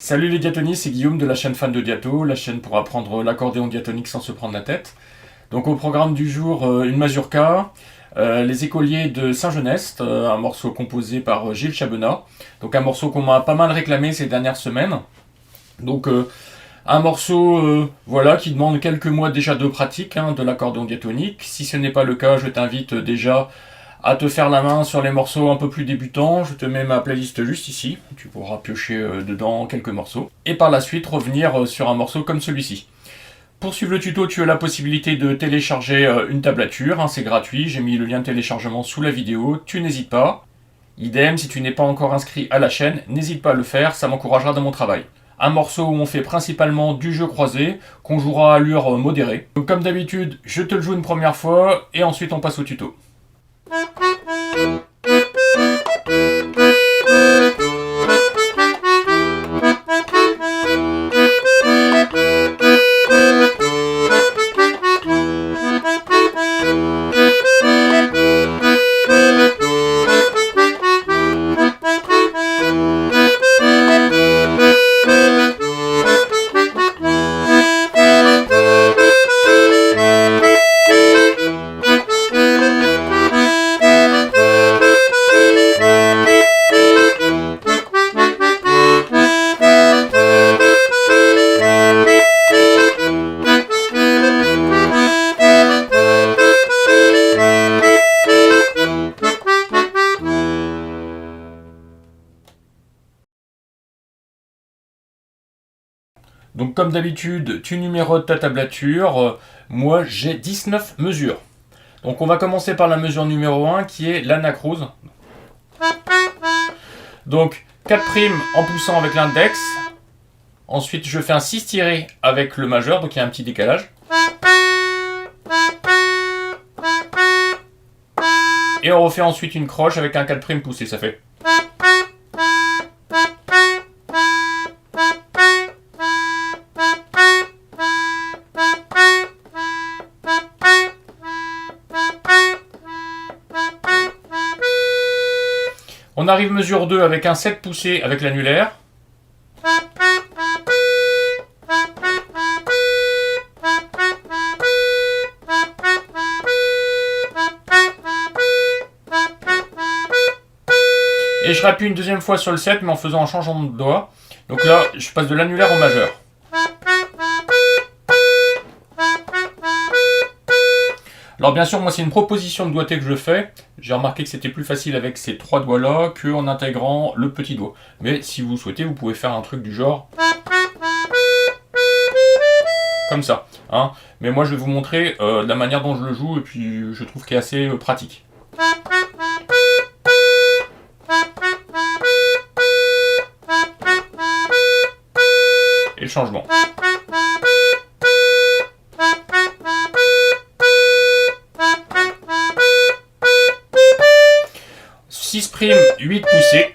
Salut les diatonistes, c'est Guillaume de la chaîne Fan de Diato, la chaîne pour apprendre l'accordéon diatonique sans se prendre la tête. Donc au programme du jour, une mazurka, les écoliers de Saint-Genest, un morceau composé par Gilles Chabenat. Donc un morceau qu'on m'a pas mal réclamé ces dernières semaines. Donc un morceau voilà, qui demande quelques mois déjà de pratique de l'accordéon diatonique. Si ce n'est pas le cas, je t'invite déjà à te faire la main sur les morceaux un peu plus débutants. Je te mets ma playlist juste ici, tu pourras piocher dedans quelques morceaux. Et par la suite revenir sur un morceau comme celui-ci. Pour suivre le tuto, tu as la possibilité de télécharger une tablature, c'est gratuit, j'ai mis le lien de téléchargement sous la vidéo, tu n'hésites pas. Idem, si tu n'es pas encore inscrit à la chaîne, n'hésite pas à le faire, ça m'encouragera dans mon travail. Un morceau où on fait principalement du jeu croisé, qu'on jouera à allure modérée. Donc comme d'habitude, je te le joue une première fois, et ensuite on passe au tuto. Donc comme d'habitude, tu numérotes ta tablature. Moi j'ai 19 mesures. Donc on va commencer par la mesure numéro 1 qui est l'anacrouse. Donc 4 primes en poussant avec l'index. Ensuite je fais un 6 tiré avec le majeur, donc il y a un petit décalage. Et on refait ensuite une croche avec un 4 primes poussé, ça fait. On arrive mesure 2 avec un 7 poussé avec l'annulaire. Et je rappuie une deuxième fois sur le 7 mais en faisant un changement de doigt. Donc là, je passe de l'annulaire au majeur. Alors bien sûr, moi c'est une proposition de doigté que je fais. J'ai remarqué que c'était plus facile avec ces 3 doigts là qu'en intégrant le petit doigt. Mais si vous souhaitez, vous pouvez faire un truc du genre comme ça. Mais moi je vais vous montrer la manière dont je le joue et puis je trouve qu'il est assez pratique. Et le changement. 6 primes, 8 poussées.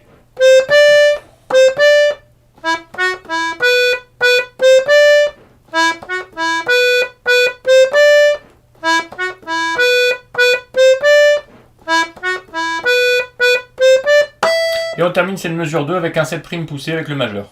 Et on termine cette mesure 2 avec un 7 primes poussé avec le majeur.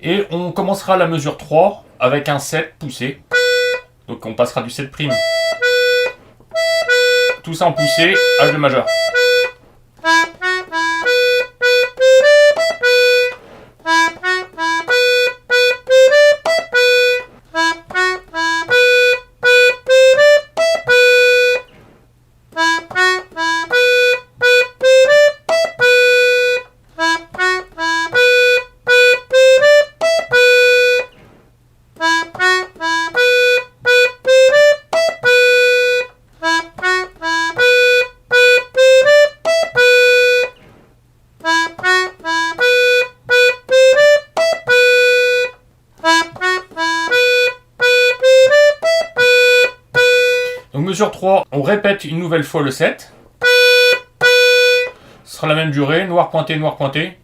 Et on commencera la mesure 3 avec un 7 poussé. Donc on passera du 7 prime. Tout ça en poussé avec le majeur. Donc mesure 3, on répète une nouvelle fois le 7. Ce sera la même durée, noir pointé, noir pointé.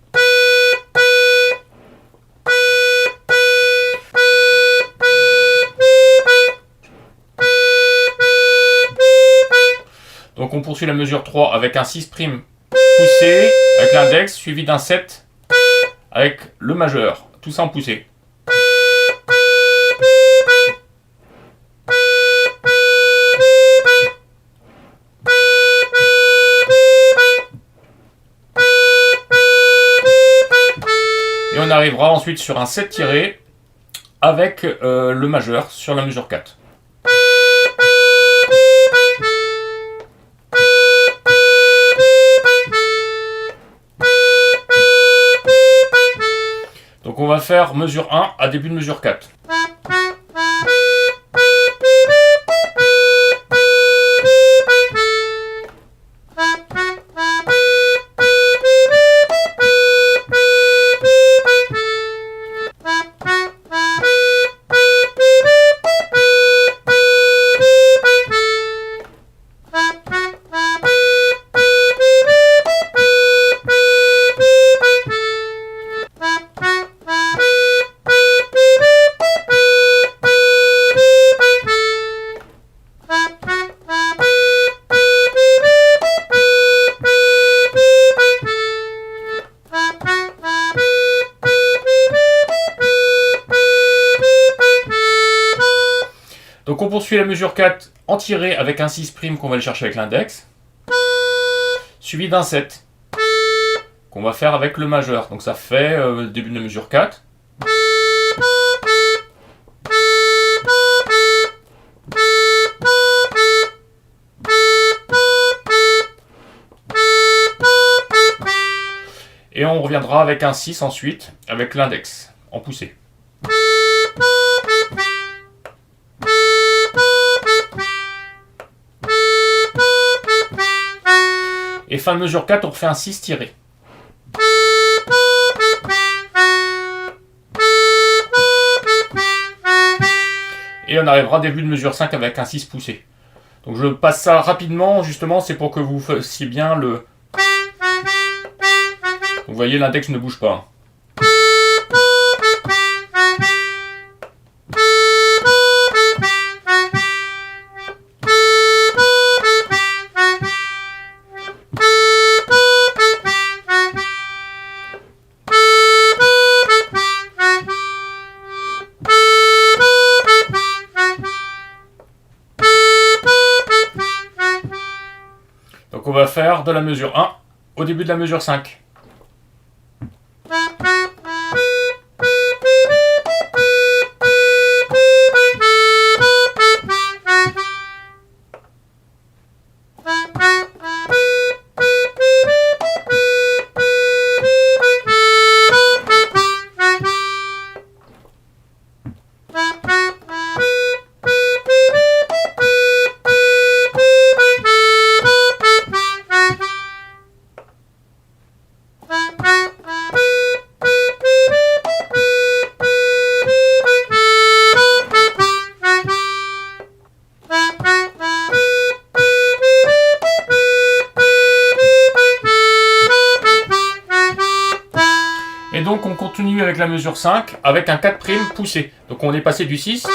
Donc on poursuit la mesure 3 avec un 6' poussé avec l'index, suivi d'un 7 avec le majeur. Tout ça en poussé. Et on arrivera ensuite sur un 7 tiré avec le majeur sur la mesure 4. Donc on va faire mesure 1 à début de mesure 4. Donc on poursuit la mesure 4 en tiré avec un 6' qu'on va aller chercher avec l'index, suivi d'un 7 qu'on va faire avec le majeur. Donc ça fait le début de la mesure 4. Et on reviendra avec un 6 ensuite, avec l'index, en poussé. Et fin de mesure 4, on refait un 6 tiré. Et on arrivera début de mesure 5 avec un 6 poussé. Donc je passe ça rapidement, justement, c'est pour que vous fassiez bien le... Vous voyez, l'index ne bouge pas. Donc on va faire de la mesure 1 au début de la mesure 5. Et donc on continue avec la mesure 5 avec un 4' poussé. Donc on est passé du 6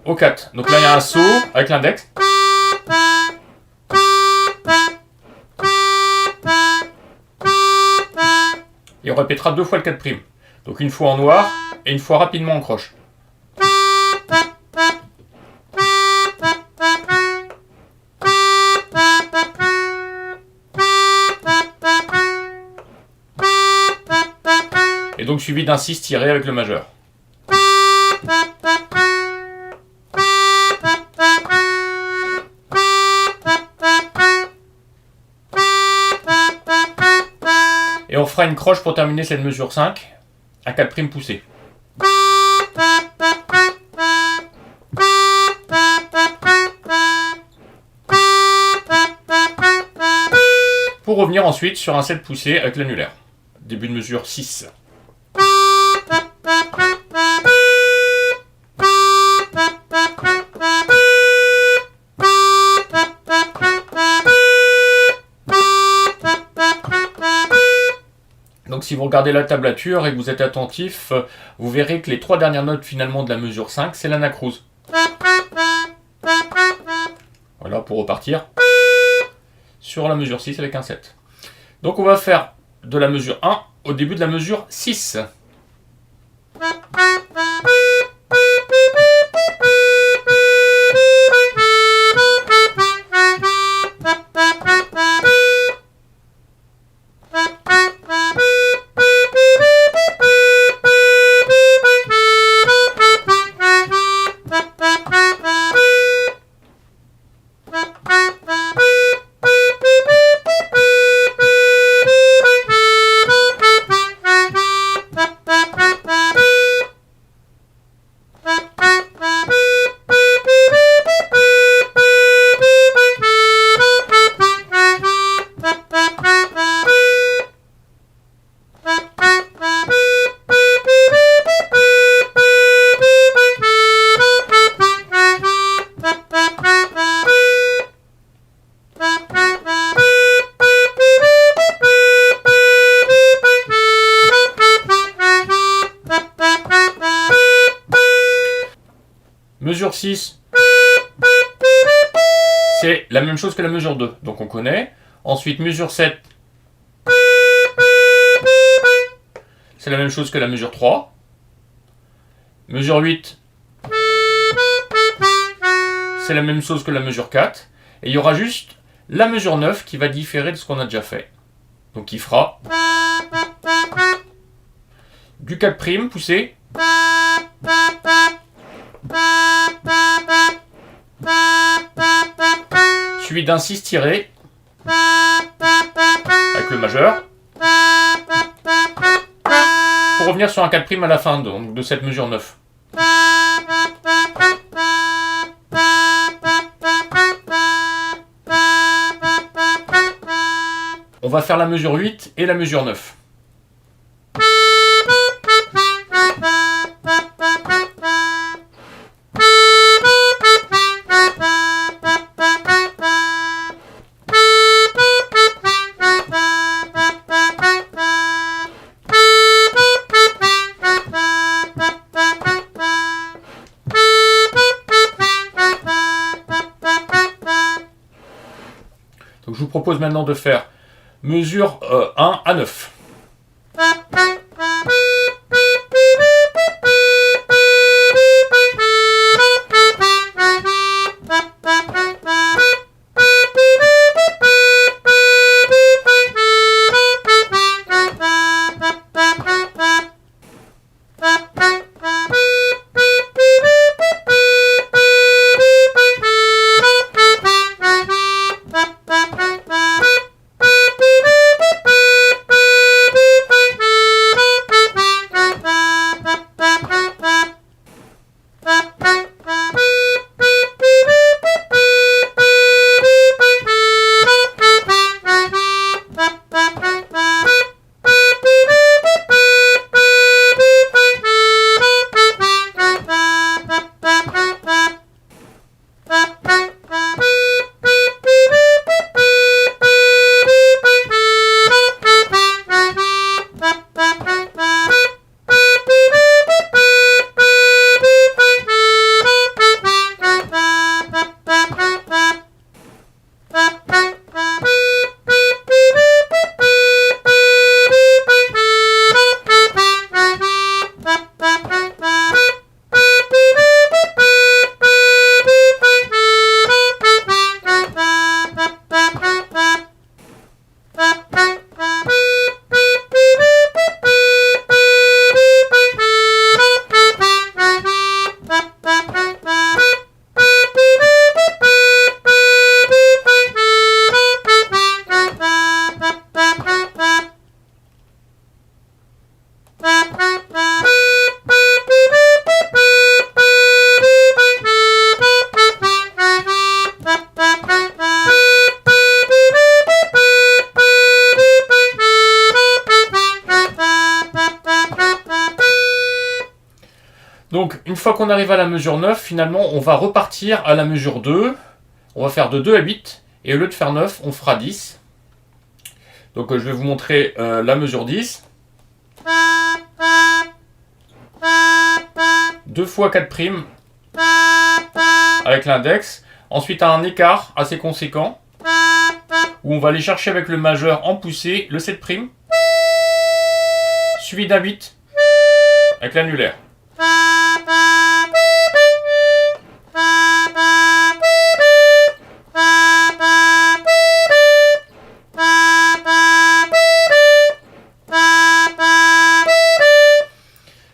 au 4. Donc là il y a un saut avec l'index. Et on répétera 2 fois le 4'. Donc une fois en noir et une fois rapidement en croche. Et donc suivi d'un 6 tiré avec le majeur. Et on fera une croche pour terminer cette mesure 5, un 4' poussé. Pour revenir ensuite sur un 7 poussé avec l'annulaire. Début de mesure 6. Donc si vous regardez la tablature et que vous êtes attentif, vous verrez que les 3 dernières notes finalement de la mesure 5, c'est l'anacrouse. Voilà pour repartir. sur la mesure 6 avec un 7. Donc on va faire de la mesure 1 au début de la mesure 6. Mesure 6, c'est la même chose que la mesure 2, donc on connaît. Ensuite, mesure 7, c'est la même chose que la mesure 3. Mesure 8, c'est la même chose que la mesure 4. Et il y aura juste la mesure 9 qui va différer de ce qu'on a déjà fait. Donc il fera du 4' poussé, suivi d'un 6 tiré avec le majeur pour revenir sur un 4' à la fin donc de cette mesure 9. On va faire la mesure 8 et la mesure 9. Donc je vous propose maintenant de faire mesure 1 à 9. Donc, une fois qu'on arrive à la mesure 9, finalement, on va repartir à la mesure 2. On va faire de 2 à 8. Et au lieu de faire 9, on fera 10. Donc, je vais vous montrer la mesure 10. 2 fois 4' avec l'index. Ensuite, un écart assez conséquent où on va aller chercher avec le majeur en poussée le 7', suivi d'un 8 avec l'annulaire.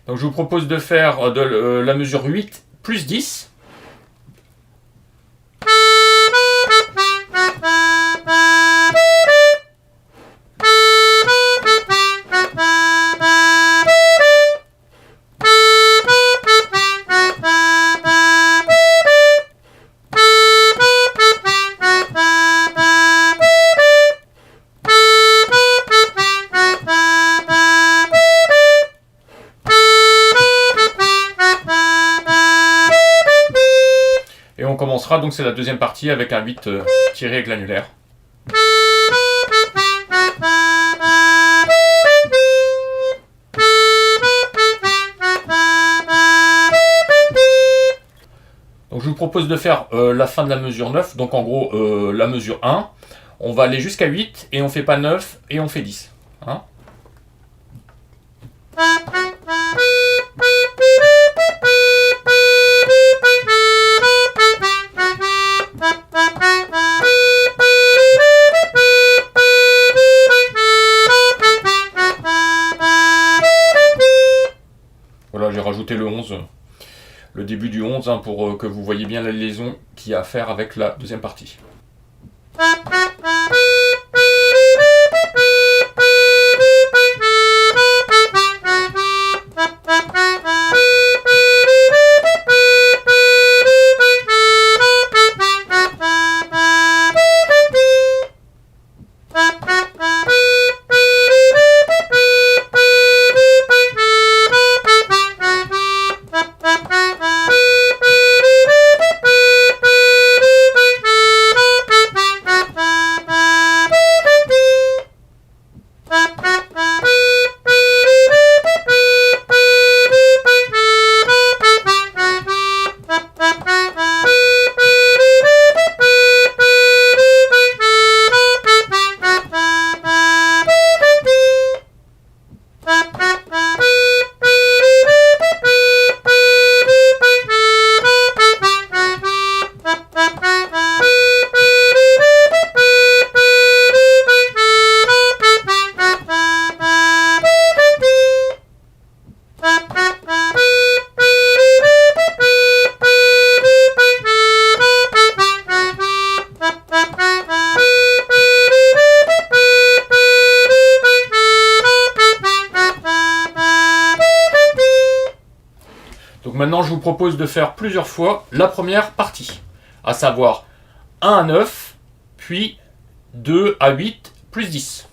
Donc je vous propose de faire la mesure 8 plus 10. Et on commencera, donc c'est la deuxième partie, avec un 8 tiré avec l'annulaire. Donc je vous propose de faire la fin de la mesure 9, donc en gros la mesure 1. On va aller jusqu'à 8 et on fait pas 9 et on fait 10. Hein ? Voilà, j'ai rajouté le 11, le début du 11, hein, pour que vous voyez bien la liaison qu'il y a à faire avec la deuxième partie. Donc maintenant, je vous propose de faire plusieurs fois la première partie, à savoir 1 à 9, puis 2 à 8, plus 10.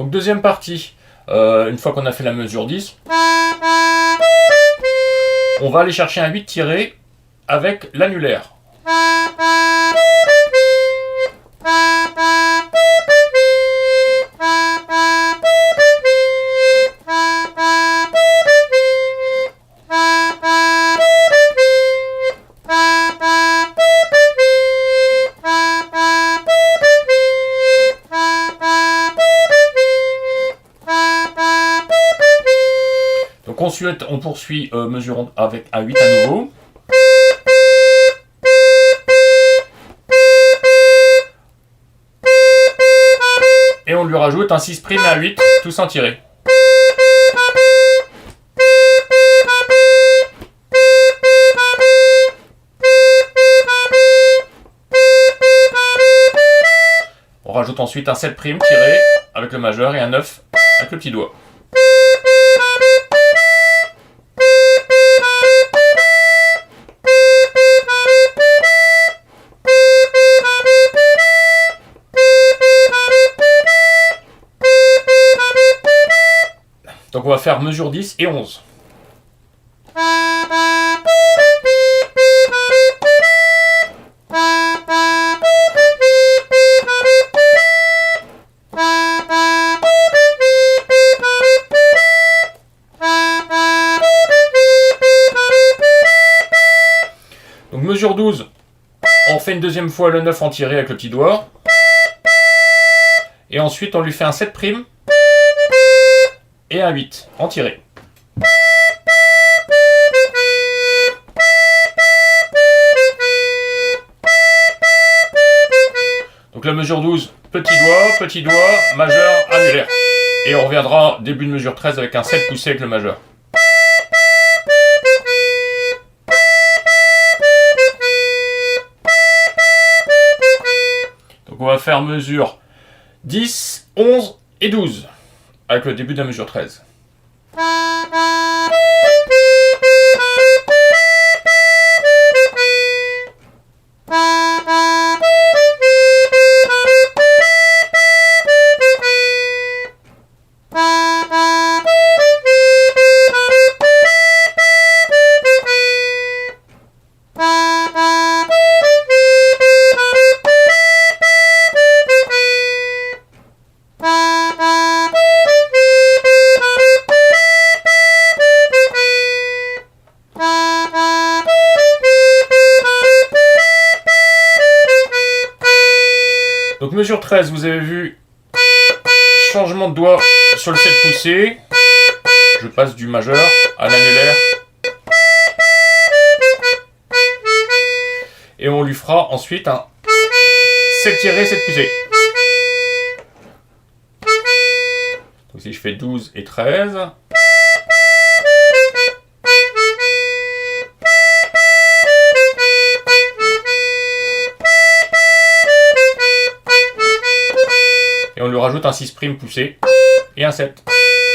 Donc deuxième partie, une fois qu'on a fait la mesure 10, on va aller chercher un 8 tiré avec l'annulaire. Donc ensuite, on poursuit mesurant avec un 8 à nouveau. Et on lui rajoute un 6' et un 8, tout sans tirer. On rajoute ensuite un 7' tiré avec le majeur et un 9 avec le petit doigt. Donc on va faire mesure 10 et 11. Donc mesure 12, on fait une deuxième fois le 9 en tiré avec le petit doigt. Et ensuite on lui fait un 7' et un 8 en tiré. Donc la mesure 12, petit doigt, majeur, annulaire. Et on reviendra début de mesure 13 avec un 7 poussé avec le majeur. Donc on va faire mesure 10, 11 et 12. Avec le début de la mesure 13. Donc mesure 13, vous avez vu, changement de doigt sur le 7 poussé. Je passe du majeur à l'annulaire. Et on lui fera ensuite un 7 tiré, 7 poussé. Donc si je fais 12 et 13... Et on lui rajoute un 6' poussé et un 7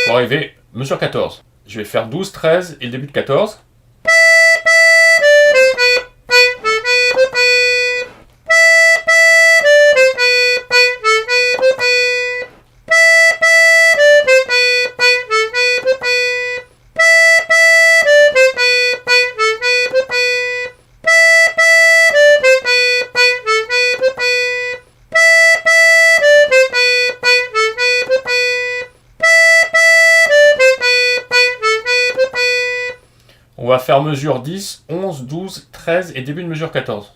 pour arriver mesure 14. Je vais faire 12, 13 et le début de 14. On va faire mesure 10, 11, 12, 13 et début de mesure 14.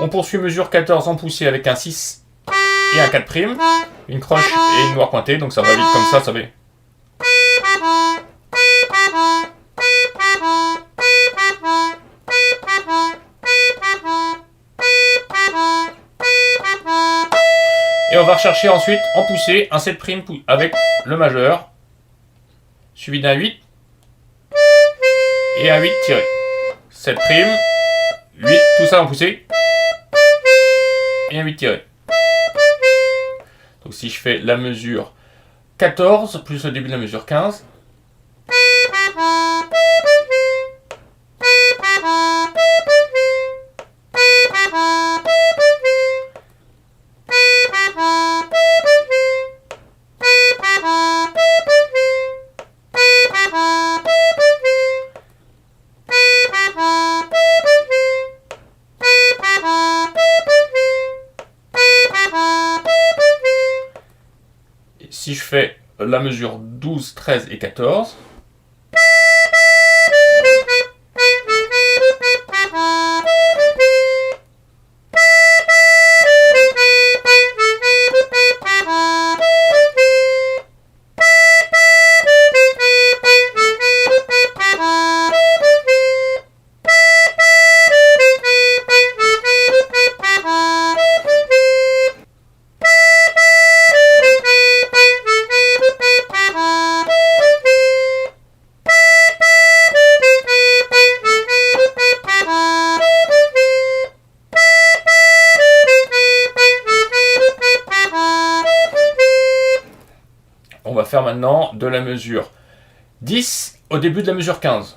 On poursuit mesure 14 en poussée avec un 6 et un 4', une croche et une noire pointée, donc ça va vite comme ça fait. Et on va rechercher ensuite en poussée un 7' avec le majeur, suivi d'un 8 et un 8 tiré. 7', 8, tout ça en poussée, et un 8 tiré. Donc si je fais la mesure 14 plus le début de la mesure 15, si je fais la mesure 12, 13 et 14, on va faire maintenant de la mesure 10 au début de la mesure 15.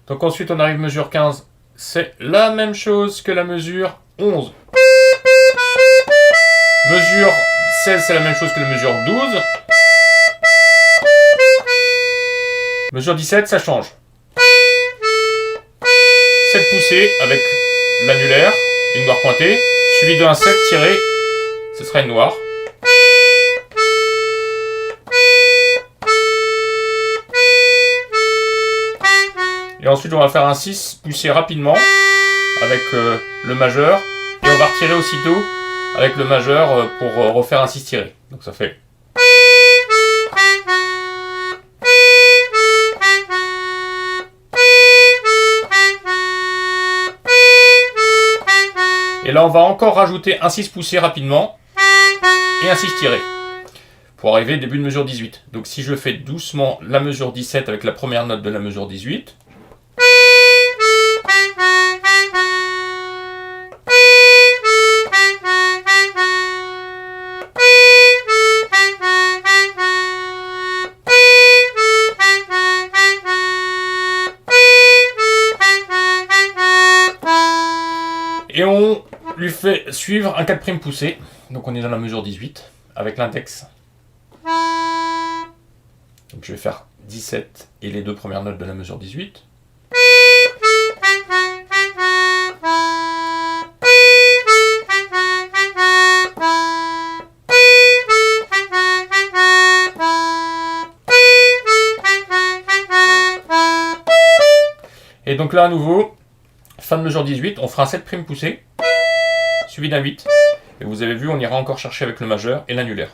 Donc ensuite on arrive mesure 15, c'est la même chose que la mesure 11. Mesure 16 c'est la même chose que la mesure 12. Mesure 17 ça change. 7 poussées avec l'annulaire, une noire pointée, suivi d'un 7 tiré, ce sera une noire. Et ensuite, on va faire un 6 poussé rapidement avec le majeur. Et on va retirer aussitôt avec le majeur pour refaire un 6 tiré. Donc ça fait... Et là, on va encore rajouter un 6 poussé rapidement et un 6 tiré pour arriver au début de mesure 18. Donc si je fais doucement la mesure 17 avec la première note de la mesure 18... Et on lui fait suivre un 4' poussé. Donc on est dans la mesure 18 avec l'index. Donc je vais faire 17 et les deux premières notes de la mesure 18. Et donc là à nouveau, fin de mesure 18, on fera un 7' poussé, suivi d'un 8. Et vous avez vu, on ira encore chercher avec le majeur et l'annulaire.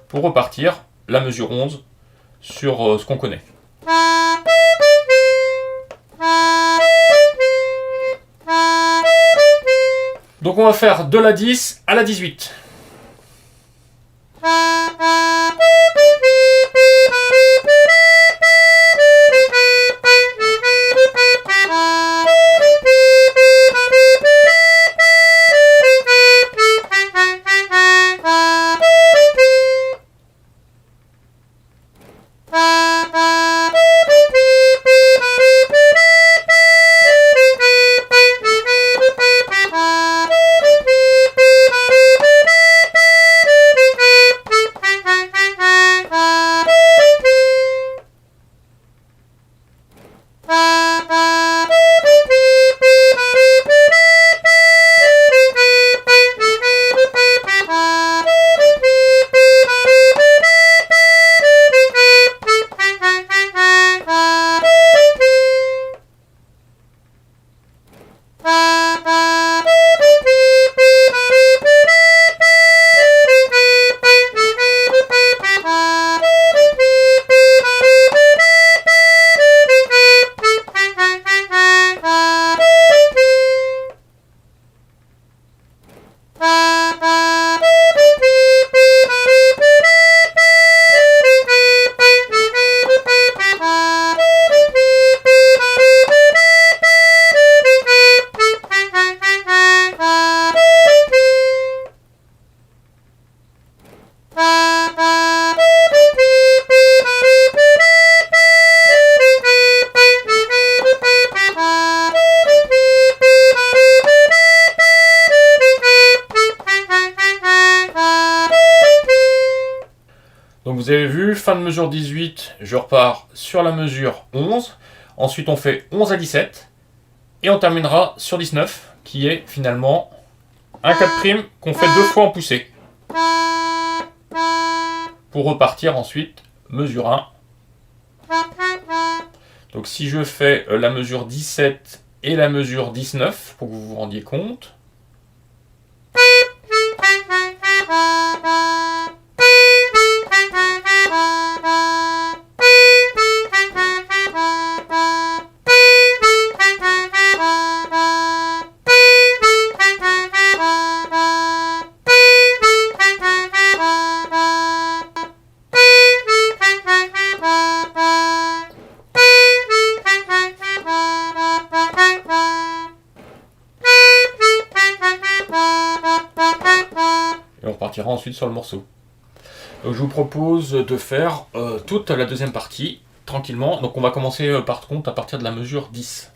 Pour repartir, la mesure 11 sur ce qu'on connaît. Donc on va faire de la 10 à la 18. Donc vous avez vu, fin de mesure 18, je repars sur la mesure 11. Ensuite on fait 11 à 17. Et on terminera sur 19, qui est finalement un 4' qu'on fait 2 fois en poussée. Pour repartir ensuite, mesure 1. Donc si je fais la mesure 17 et la mesure 19, pour que vous vous rendiez compte. Et on repartira ensuite sur le morceau. Donc je vous propose de faire toute la deuxième partie tranquillement. Donc on va commencer par contre à partir de la mesure 10.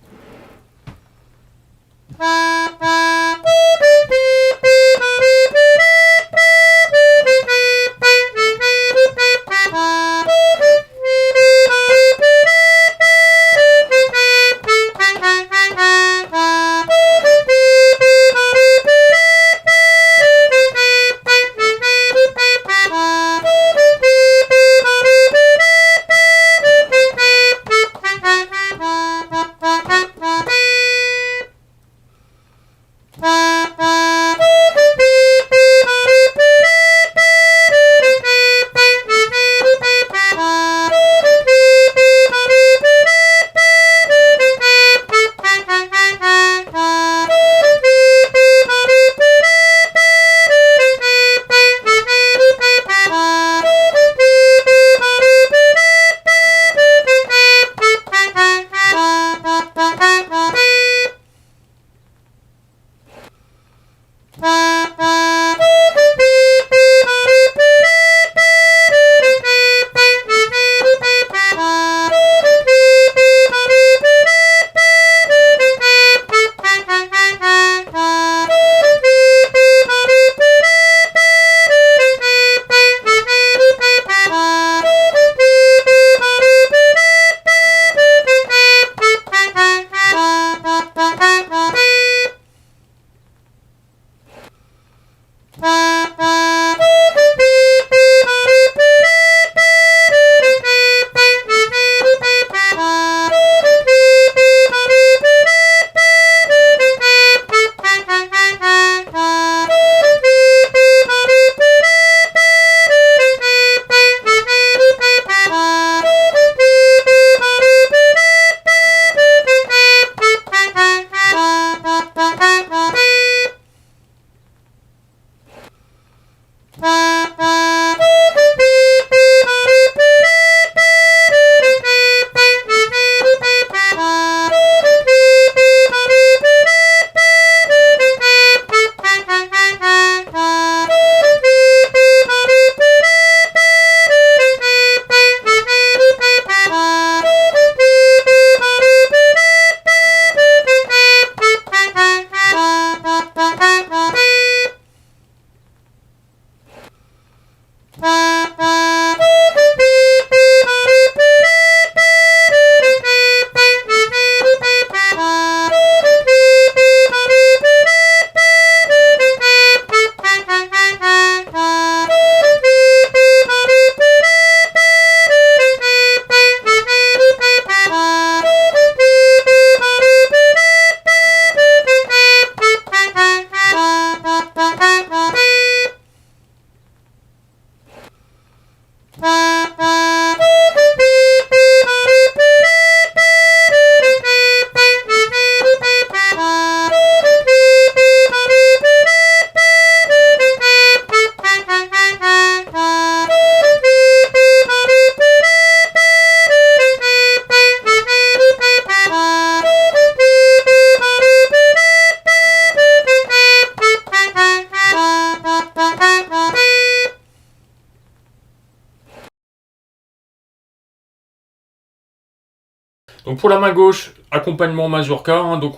Donc pour la main gauche, accompagnement mazurka, hein, donc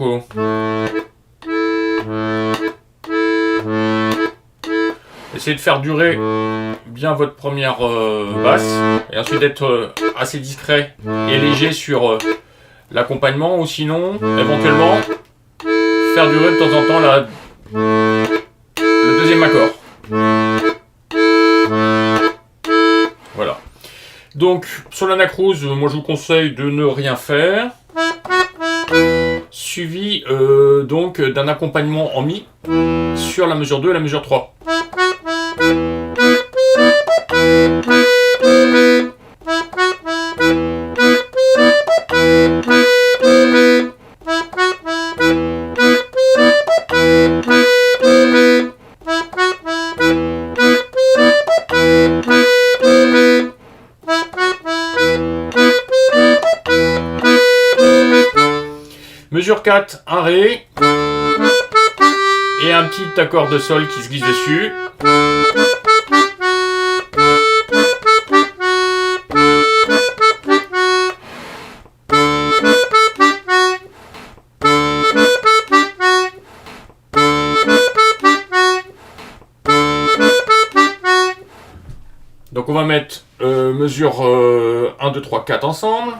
essayez de faire durer bien votre première basse, et ensuite d'être assez discret et léger sur l'accompagnement, ou sinon, éventuellement, faire durer de temps en temps le deuxième accord. Voilà. Donc, sur l'anacrouse, moi je vous conseille de ne rien faire. Suivi donc d'un accompagnement en mi sur la mesure 2 et la mesure 3. Mesure 4, un Ré et un petit accord de Sol qui se glisse dessus. Donc on va mettre mesure 1, 2, 3, 4 ensemble.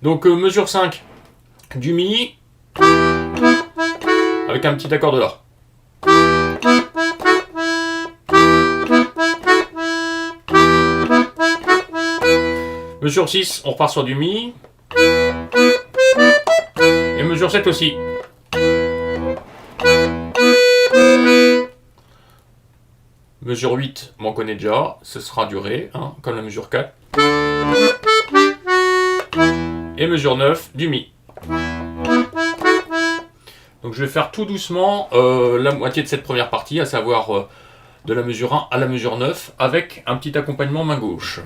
Donc mesure 5 du Mi avec un petit accord de La. Mesure 6, on repart sur du Mi. Et mesure 7 aussi. Mesure 8, on connaît déjà, ce sera du Ré, hein, comme la mesure 4. Et mesure 9, du Mi. Donc je vais faire tout doucement la moitié de cette première partie, à savoir de la mesure 1 à la mesure 9, avec un petit accompagnement main gauche.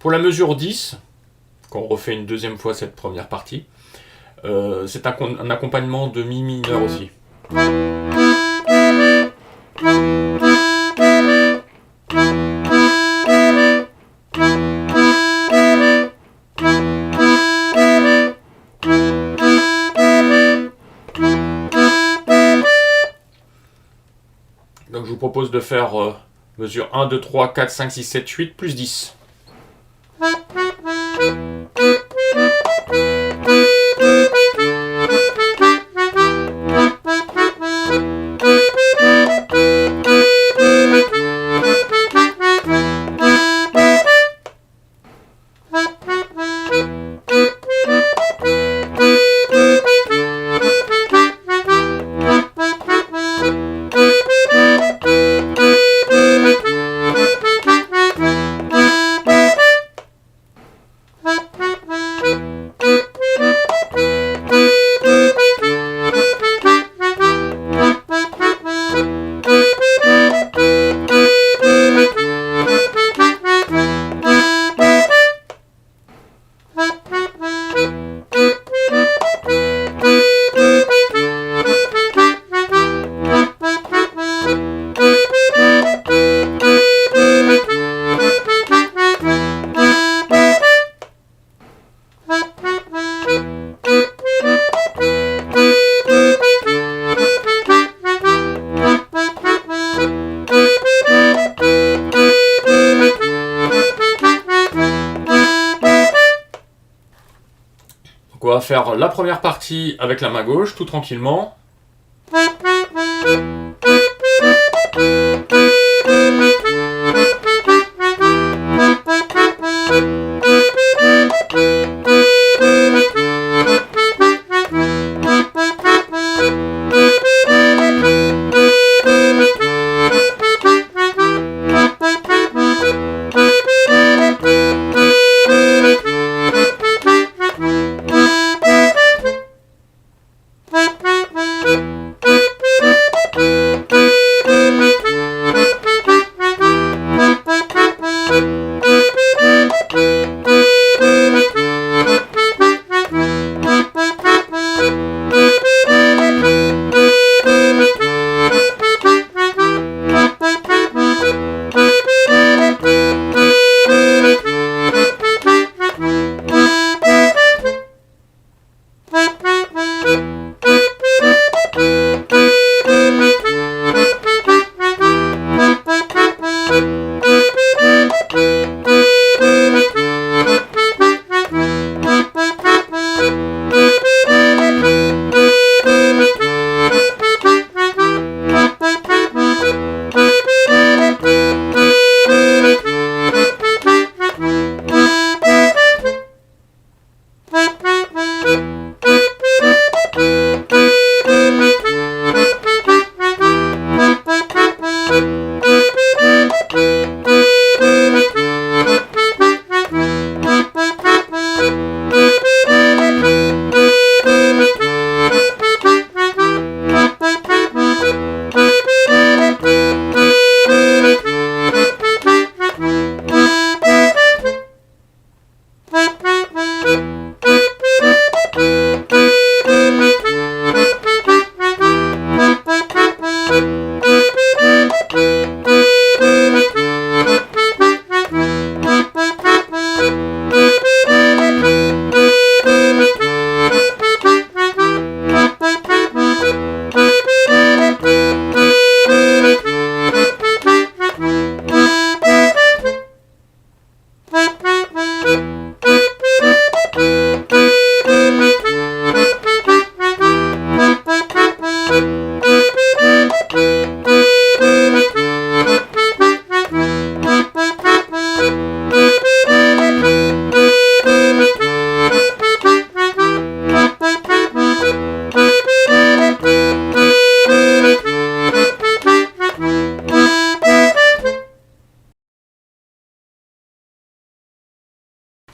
Pour la mesure 10, quand on refait une deuxième fois cette première partie, c'est un accompagnement de Mi mineur aussi. Donc je vous propose de faire mesure 1, 2, 3, 4, 5, 6, 7, 8, plus 10. Donc on va faire la première partie avec la main gauche, tout tranquillement.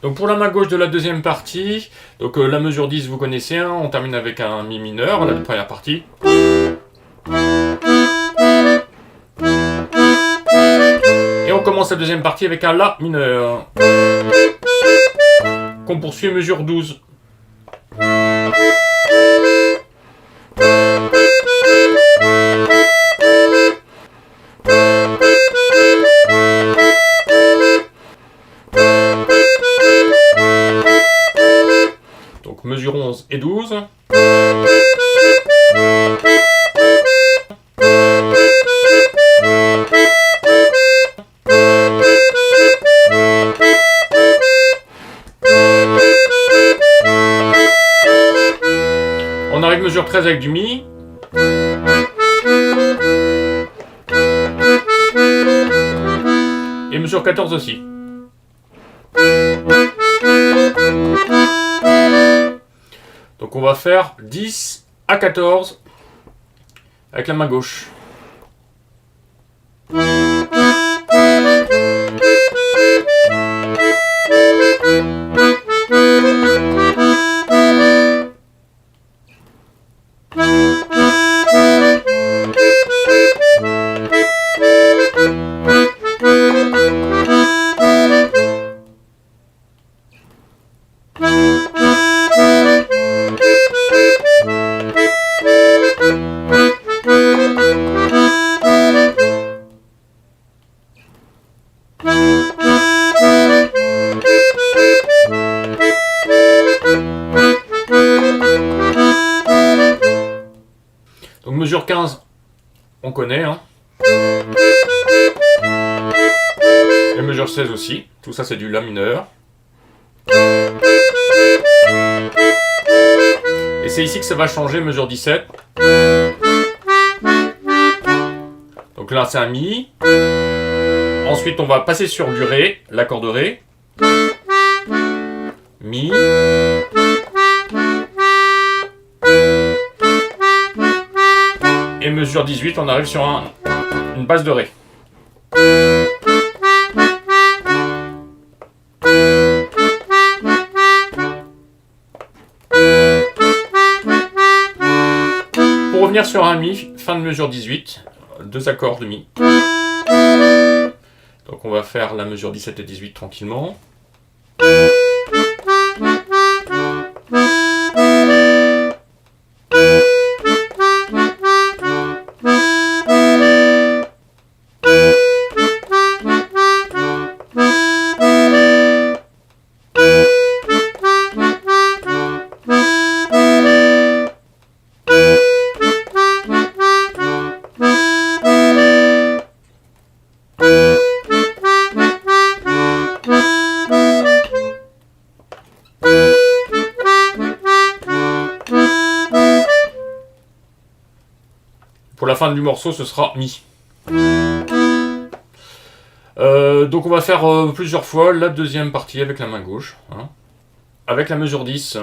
Donc pour la main gauche de la deuxième partie, donc la mesure 10 vous connaissez, hein, on termine avec un mi mineur, la première partie. Et on commence la deuxième partie avec un la mineur. Qu'on poursuit mesure 12. Mesure 11 et 12. On arrive mesure 13 avec du mi. Et mesure 14 aussi. Donc on va faire 10 à 14 avec la main gauche. Donc mesure 15, on connaît, hein. Et mesure 16 aussi. Tout ça c'est du la mineur. c'est ici que ça va changer, mesure 17. Donc là, c'est un Mi. Ensuite, on va passer sur du Ré, l'accord de Ré. Mi. Et mesure 18, on arrive sur une basse de Ré. Pour revenir sur un Mi, fin de mesure 18, 2 accords de Mi. Donc on va faire la mesure 17 et 18 tranquillement. Pour la fin du morceau, ce sera Mi. Donc on va faire plusieurs fois la deuxième partie avec la main gauche. Hein, avec la mesure 10.